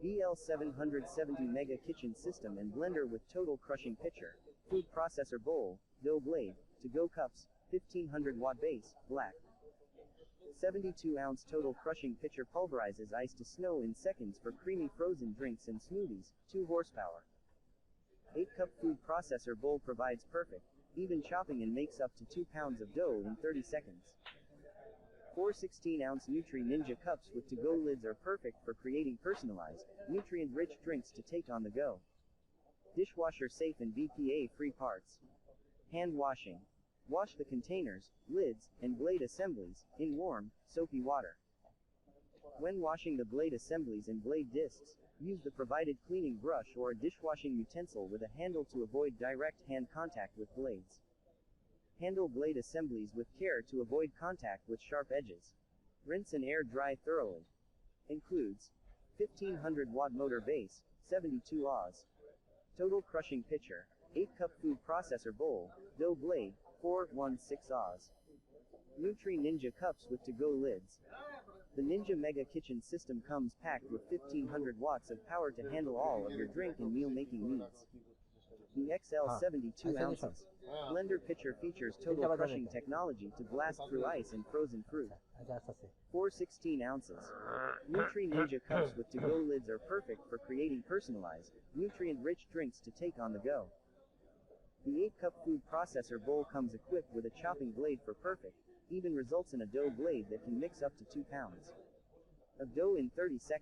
BL770 Mega Kitchen System and Blender with Total Crushing Pitcher, Food Processor Bowl, Dough Blade, To-Go Cups, 1500 watt base, black. 72-ounce Total Crushing Pitcher pulverizes ice to snow in seconds for creamy frozen drinks and smoothies, 2 horsepower. 8-cup Food Processor Bowl provides perfect, even chopping and makes up to 2 pounds of dough in 30 seconds. 4 16-ounce Nutri Ninja cups with to-go lids are perfect for creating personalized, nutrient-rich drinks to take on the go. Dishwasher safe and BPA-free parts. Hand washing. Wash the containers, lids, and blade assemblies in warm, soapy water. When washing the blade assemblies and blade discs, use the provided cleaning brush or a dishwashing utensil with a handle to avoid direct hand contact with blades. Handle blade assemblies with care to avoid contact with sharp edges. Rinse and air dry thoroughly. Includes 1500 watt motor base, 72 Oz. Total crushing pitcher, 8-cup food processor bowl, dough blade, 416 Oz. Nutri Ninja cups with to-go lids. The Ninja Mega Kitchen System comes packed with 1500 watts of power to handle all of your drink and meal making needs. The XL 72 ounces blender pitcher features total crushing technology to blast through ice and frozen fruit. 4 16 ounces Nutri Ninja cups with to-go lids are perfect for creating personalized, nutrient-rich drinks to take on the go. The 8-cup food processor bowl comes equipped with a chopping blade for perfect, even results in a dough blade that can mix up to 2 pounds of dough in 30 seconds.